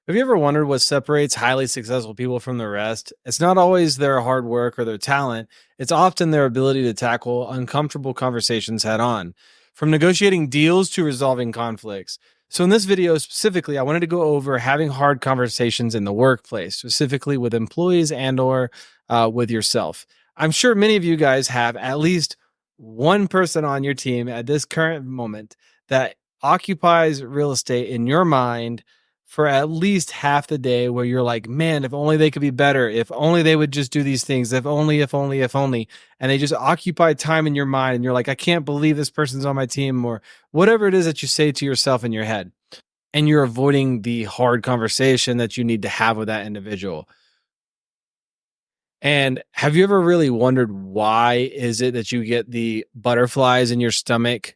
Have you ever wondered what separates highly successful people from the rest? It's not always their hard work or their talent, it's often their ability to tackle uncomfortable conversations head on, from negotiating deals to resolving conflicts. So, in this video specifically, I wanted to go over having hard conversations in the workplace, specifically with employees and/or with yourself. I'm sure many of you guys have at least one person on your team at this current moment that occupies real estate in your mind for at least half the day where you're like, man, if only they could be better, if only they would just do these things, if only, if only, if only. And they just occupy time in your mind. And you're like, I can't believe this person's on my team, or whatever it is that you say to yourself in your head. And you're avoiding the hard conversation that you need to have with that individual. And have you ever really wondered why is it that you get the butterflies in your stomach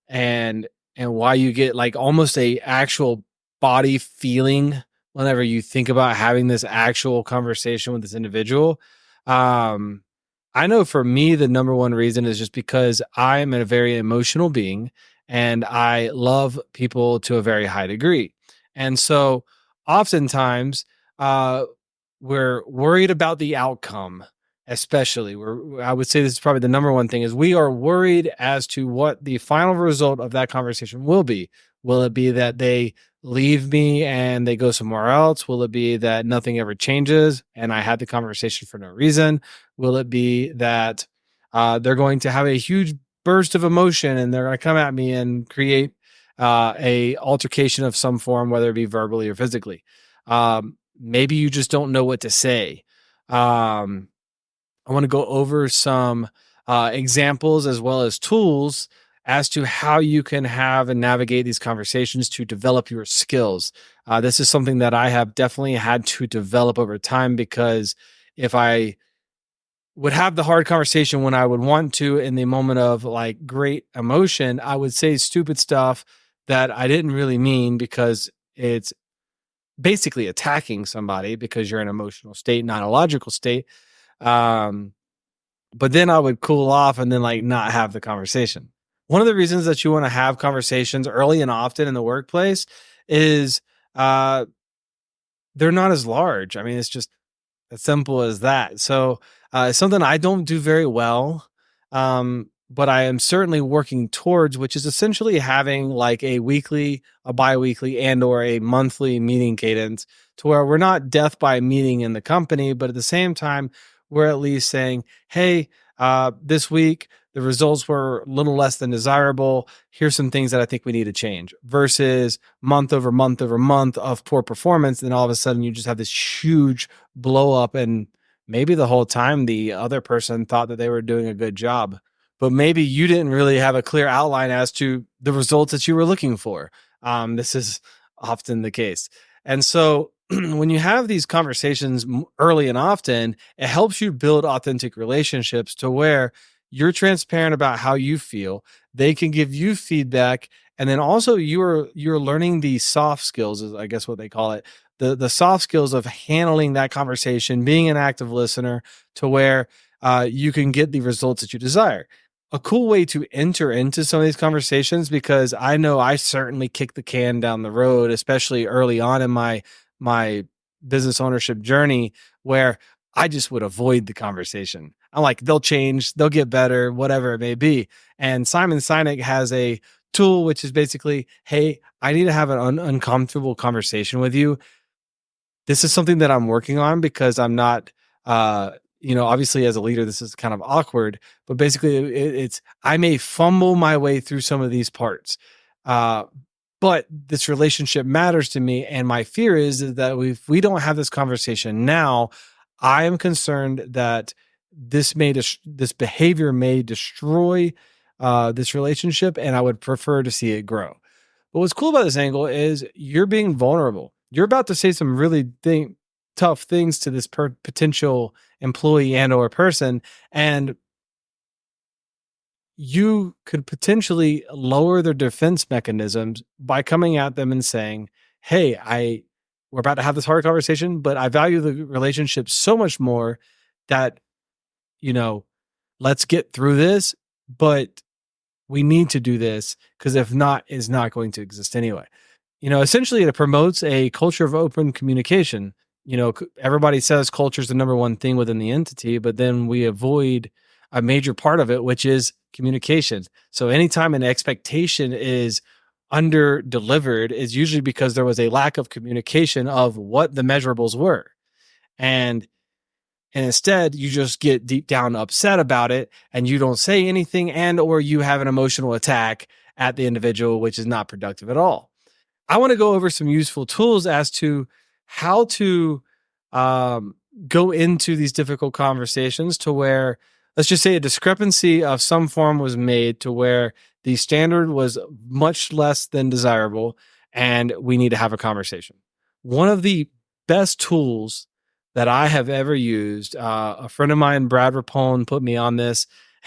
and why you get like almost a actual body feeling whenever you think about having this actual conversation with this individual? Um, I know for me, the number one reason is just because I'm a very emotional being and I love people to a very high degree. And so oftentimes, uh, we're worried about the outcome, especially. I would say this is probably the number one thing is we are worried as to what the final result of that conversation will be. Will it be that they leave me and they go somewhere else? Will it be that nothing ever changes and I had the conversation for no reason? Will it be that they're going to have a huge burst of emotion and they're going to come at me and create a altercation of some form, whether it be verbally or physically? Maybe you just don't know what to say. Um, I want to go over some examples as well as tools as to how you can have and navigate these conversations to develop your skills. This is something that I have definitely had to develop over time because if I would have the hard conversation when I would want to in the moment of like great emotion, I would say stupid stuff that I didn't really mean because it's basically attacking somebody because you're in an emotional state, not a logical state. Um, but then I would cool off and then like not have the conversation. One of the reasons that you want to have conversations early and often in the workplace is uh, they're not as large. I mean, it's just as simple as that. So it's something I don't do very well, but I am certainly working towards, which is essentially having like a weekly, a biweekly, and/or a monthly meeting cadence, to where we're not death by meeting in the company, but at the same time, we're at least saying, "Hey, this week the results were a little less than desirable. Here's some things that I think we need to change." Versus month over month over month of poor performance, then all of a sudden you just have this huge blow up, and maybe the whole time the other person thought that they were doing a good job, but maybe you didn't really have a clear outline as to the results that you were looking for. This is often the case. And so when you have these conversations early and often, it helps you build authentic relationships to where you're transparent about how you feel. They can give you feedback. And then also you're learning the soft skills, is I guess what they call it, the soft skills of handling that conversation, being an active listener, to where you can get the results that you desire. A cool way to enter into some of these conversations, because I know I certainly kicked the can down the road, especially early on in my business ownership journey, where I just would avoid the conversation. I'm like, they'll change, they'll get better, whatever it may be. And Simon Sinek has a tool which is basically, hey, I need to have an uncomfortable conversation with you. This is something that I'm working on because I'm not, obviously as a leader, this is kind of awkward, but basically it's, I may fumble my way through some of these parts. Uh, but this relationship matters to me. And my fear is that if we don't have this conversation now, I am concerned that this behavior may destroy this relationship, and I would prefer to see it grow. But what's cool about this angle is you're being vulnerable. You're about to say some really tough things to this potential employee and/or person, and you could potentially lower their defense mechanisms by coming at them and saying, "Hey, we're about to have this hard conversation, but I value the relationship so much more that, you know, let's get through this, but we need to do this because if not, it's not going to exist anyway." essentially it promotes a culture of open communication. Everybody says culture is the number one thing within the entity, but then we avoid a major part of it, which is communication. So anytime an expectation is under delivered is usually because there was a lack of communication of what the measurables were. And instead you just get deep down upset about it and you don't say anything, and or you have an emotional attack at the individual, which is not productive at all. I want to go over some useful tools as to how to um, go into these difficult conversations to where, let's just say, a discrepancy of some form was made to where the standard was much less than desirable and we need to have a conversation. One of the best tools that I have ever used, a friend of mine, Brad Rapone, put me on this.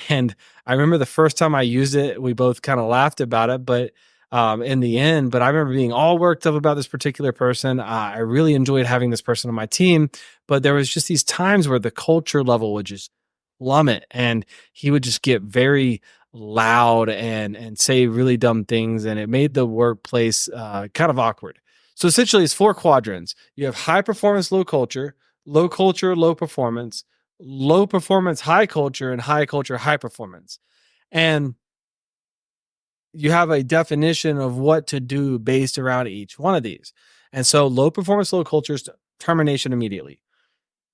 And I remember the first time I used it, we both kind of laughed about it, but in the end. But I remember being all worked up about this particular person. I really enjoyed having this person on my team, but there was just these times where the culture level would just plummet, and he would just get very loud and say really dumb things, and it made the workplace kind of awkward. So essentially, it's four quadrants. You have high performance, low culture, low performance, high culture, and high culture, high performance. And you have a definition of what to do based around each one of these. And so low performance, low culture is termination immediately.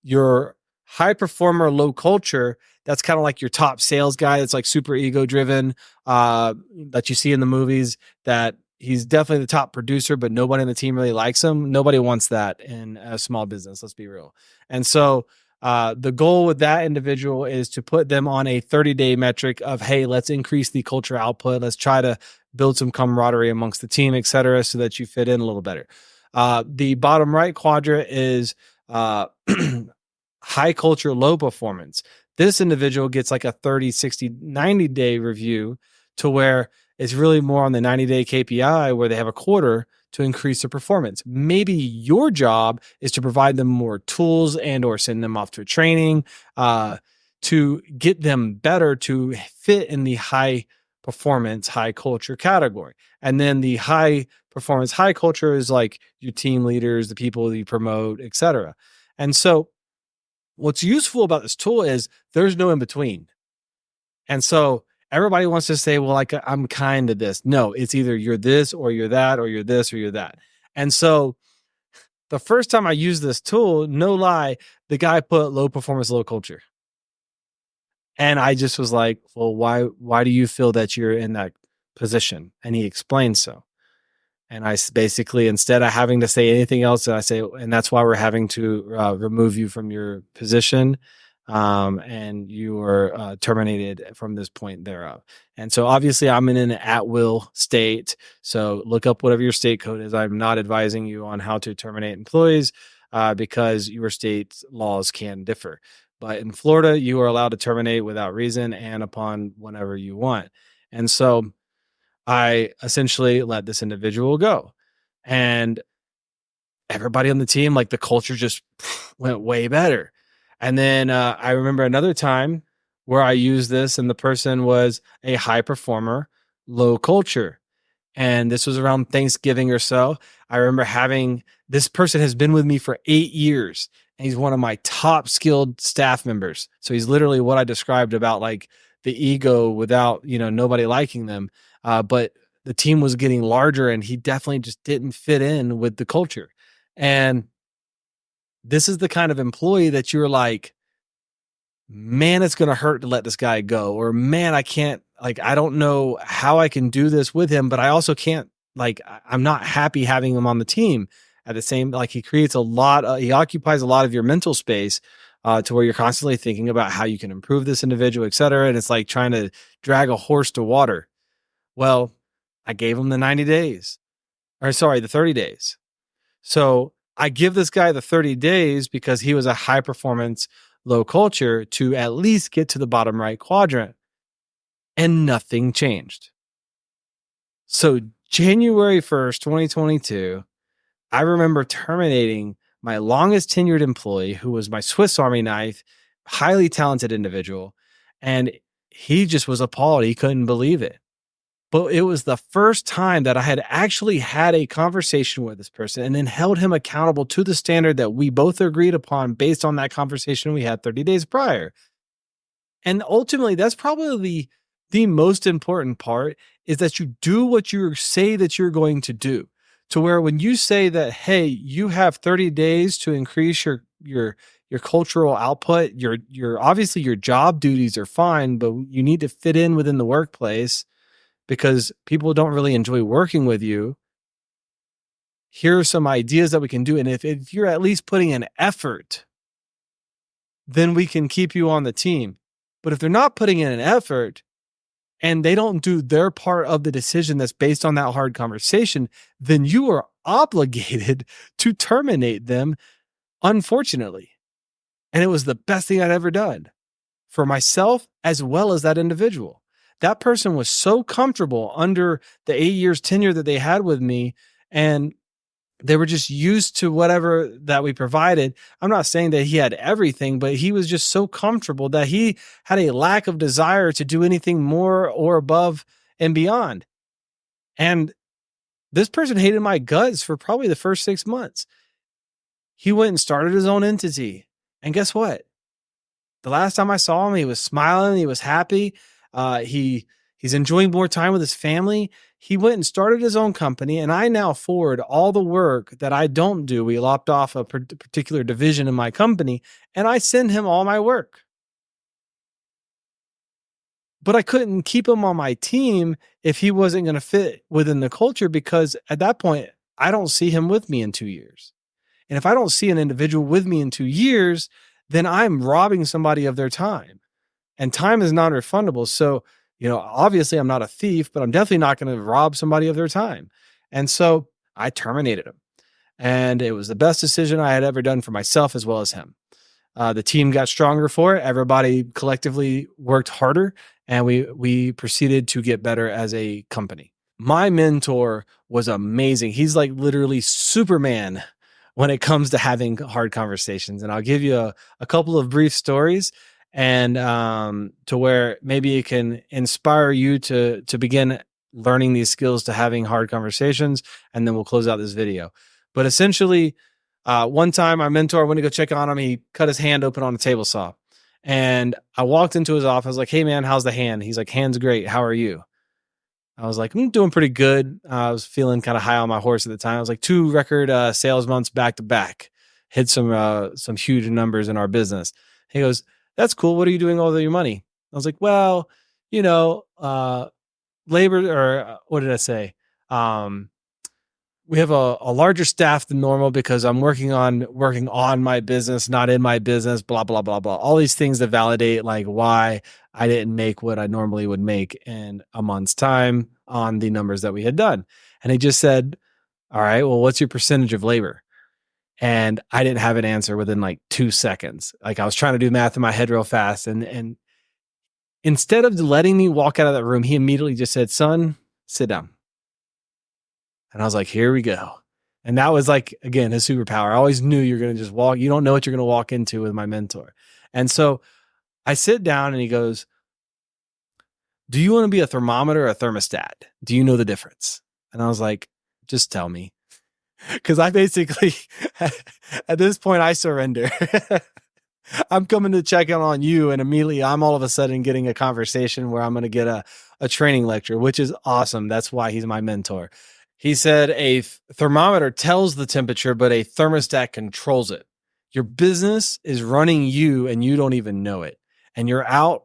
Your high performer, low culture, that's kind of like your top sales guy that's like super ego driven, that you see in the movies, that he's definitely the top producer, but nobody in the team really likes him. Nobody wants that in a small business, let's be real. And so the goal with that individual is to put them on a 30-day metric of, hey, let's increase the culture output. Let's try to build some camaraderie amongst the team, et cetera, so that you fit in a little better. The bottom right quadrant is high culture, low performance. This individual gets like a 30, 60, 90-day review to where it's really more on the 90-day KPI where they have a quarter to increase their performance. Maybe your job is to provide them more tools and or send them off to a training to get them better to fit in the high performance, high culture category. And then the high performance, high culture is like your team leaders, the people that you promote, et cetera. And so what's useful about this tool is there's no in between. And so everybody wants to say, well, like, I'm kind of this. No, it's either you're this or you're that, or you're this or you're that. And so the first time I used this tool, no lie, the guy put low performance, low culture. And I just was like, well, why do you feel that you're in that position? And he explained so. And I basically, instead of having to say anything else, I say, and that's why we're having to remove you from your position. And you were terminated from this point thereof. And so obviously I'm in an at-will state. So look up whatever your state code is. I'm not advising you on how to terminate employees because your state's laws can differ. But in Florida, you are allowed to terminate without reason and upon whenever you want. And so I essentially let this individual go. And everybody on the team, like the culture just went way better. And then I remember another time where I used this and the person was a high performer, low culture. And this was around Thanksgiving or so. I remember having this person has been with me for 8 years. And he's one of my top skilled staff members. So he's literally what I described about like the ego without, nobody liking them. But the team was getting larger and he definitely just didn't fit in with the culture. And this is the kind of employee that you're like, man, it's going to hurt to let this guy go. Or man, I can't, like, I don't know how I can do this with him, but I also can't, like, I'm not happy having him on the team at the same, like he creates he occupies a lot of your mental space to where you're constantly thinking about how you can improve this individual, et cetera. And it's like trying to drag a horse to water. Well, I gave him the 90 days the 30 days. So I give this guy the 30 days because he was a high performance, low culture to at least get to the bottom right quadrant, and nothing changed. So January 1st, 2022, I remember terminating my longest tenured employee who was my Swiss Army knife, highly talented individual. And he just was appalled. He couldn't believe it. But it was the first time that I had actually had a conversation with this person and then held him accountable to the standard that we both agreed upon based on that conversation we had 30 days prior. And ultimately, that's probably the most important part, is that you do what you say that you're going to do. To where when you say that, hey, you have 30 days to increase your cultural output, your obviously your job duties are fine, but you need to fit in within the workplace because people don't really enjoy working with you. Here are some ideas that we can do. And if you're at least putting an effort, then we can keep you on the team. But if they're not putting in an effort and they don't do their part of the decision that's based on that hard conversation, then you are obligated to terminate them, unfortunately. And it was the best thing I'd ever done for myself as well as that individual. That person was so comfortable under the 8 years tenure that they had with me, and they were just used to whatever that we provided. I'm not saying that he had everything, but he was just so comfortable that he had a lack of desire to do anything more or above and beyond. And this person hated my guts for probably the first 6 months. He went and started his own entity. And guess what? The last time I saw him, he was smiling. He was happy. He's enjoying more time with his family. He went and started his own company, and I now forward all the work that I don't do. We lopped off a particular division in my company, and I send him all my work. But I couldn't keep him on my team if he wasn't going to fit within the culture, because at that point, I don't see him with me in 2 years. And if I don't see an individual with me in 2 years, then I'm robbing somebody of their time. And time is non-refundable. So, obviously I'm not a thief, but I'm definitely not going to rob somebody of their time. And so I terminated him. And it was the best decision I had ever done for myself as well as him. The team got stronger for it. Everybody collectively worked harder, and we proceeded to get better as a company. My mentor was amazing. He's like literally Superman when it comes to having hard conversations. And I'll give you a couple of brief stories, and to where maybe it can inspire you to begin learning these skills to having hard conversations. And then we'll close out this video. But essentially, one time my mentor went to go check on him. He cut his hand open on a table saw. And I walked into his office. I was like, hey man, how's the hand? He's like, hand's great. How are you? I was like, I'm doing pretty good. I was feeling kind of high on my horse at the time. I was like 2 record sales months back to back, hit some huge numbers in our business. He goes, that's cool. What are you doing all of your money? I was like, well, labor, or what did I say? We have a larger staff than normal because I'm working on my business, not in my business, blah, blah, blah, blah. All these things that validate like why I didn't make what I normally would make in a month's time on the numbers that we had done. And he just said, all right, well, what's your percentage of labor? And I didn't have an answer within like 2 seconds. Like I was trying to do math in my head real fast. And instead of letting me walk out of that room, he immediately just said, son, sit down. And I was like, here we go. And that was like, again, his superpower. I always knew you're going to just walk. You don't know what you're going to walk into with my mentor. And so I sit down and he goes, do you want to be a thermometer or a thermostat? Do you know the difference? And I was like, just tell me. Because I basically, at this point, I surrender. I'm coming to check in on you, and immediately I'm all of a sudden getting a conversation where I'm going to get a training lecture, which is awesome. That's why he's my mentor. He said a thermometer tells the temperature, but a thermostat controls it. Your business is running you, and you don't even know it. And you're out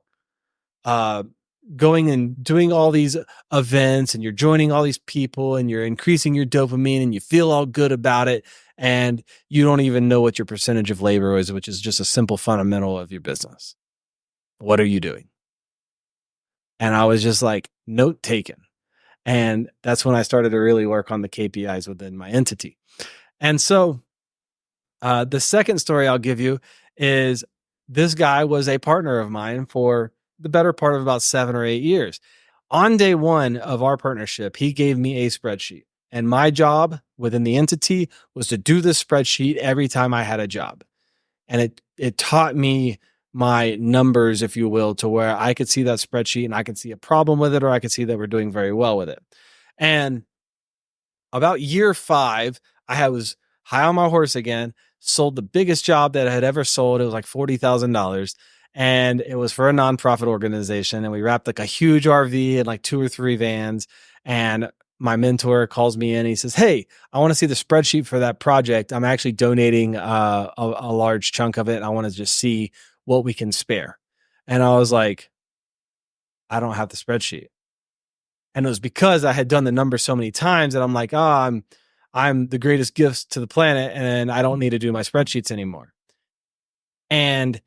going and doing all these events, and you're joining all these people, and you're increasing your dopamine, and you feel all good about it. And you don't even know what your percentage of labor is, which is just a simple fundamental of your business. What are you doing? And I was just like, note taken. And that's when I started to really work on the KPIs within my entity. And so the second story I'll give you is this guy was a partner of mine for the better part of about 7 or 8 years. On day one of our partnership, he gave me a spreadsheet. And my job within the entity was to do this spreadsheet every time I had a job. And it taught me my numbers, if you will, to where I could see that spreadsheet and I could see a problem with it, or I could see that we're doing very well with it. And about year 5, was high on my horse again, sold the biggest job that I had ever sold. It was like $40,000. And it was for a nonprofit organization. And we wrapped like a huge RV and like 2 or 3 vans. And my mentor calls me in. He says, "Hey, I want to see the spreadsheet for that project. I'm actually donating a large chunk of it. I want to just see what we can spare." And I was like, "I don't have the spreadsheet." And it was because I had done the numbers so many times that I'm like, "Oh, I'm the greatest gift to the planet and I don't need to do my spreadsheets anymore." And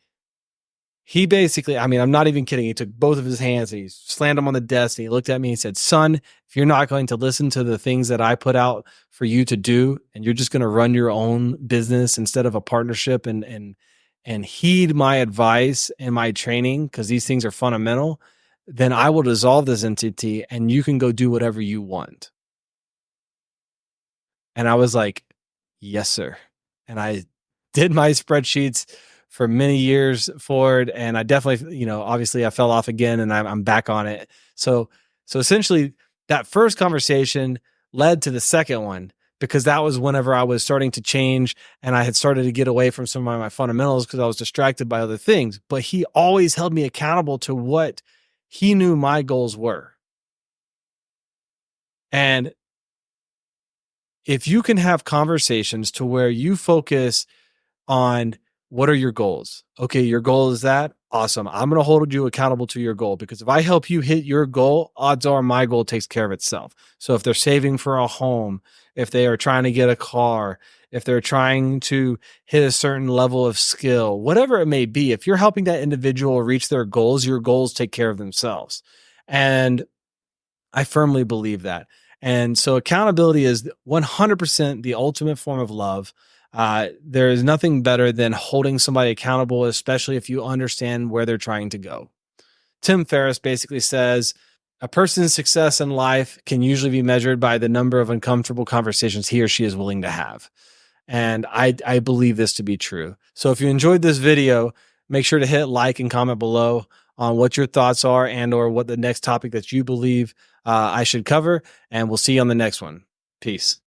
he basically, I mean, I'm not even kidding. He took both of his hands and he slammed them on the desk and he looked at me and said, "Son, if you're not going to listen to the things that I put out for you to do, and you're just going to run your own business instead of a partnership and heed my advice and my training, because these things are fundamental, then I will dissolve this entity and you can go do whatever you want." And I was like, "Yes, sir." And I did my spreadsheets for many years forward. And I definitely, obviously I fell off again and I'm back on it. So essentially that first conversation led to the second one, because that was whenever I was starting to change and I had started to get away from some of my fundamentals because I was distracted by other things. But he always held me accountable to what he knew my goals were. And if you can have conversations to where you focus on what are your goals? Okay, your goal is that. Awesome. I'm going to hold you accountable to your goal, because if I help you hit your goal, odds are my goal takes care of itself. So if they're saving for a home, if they are trying to get a car, if they're trying to hit a certain level of skill, whatever it may be, if you're helping that individual reach their goals, your goals take care of themselves. And I firmly believe that. And so accountability is 100% the ultimate form of love. There is nothing better than holding somebody accountable, especially if you understand where they're trying to go. Tim Ferris basically says a person's success in life can usually be measured by the number of uncomfortable conversations he or she is willing to have. And I believe this to be true. So if you enjoyed this video, make sure to hit like and comment below on what your thoughts are and or what the next topic that you believe I should cover. And we'll see you on the next one. Peace.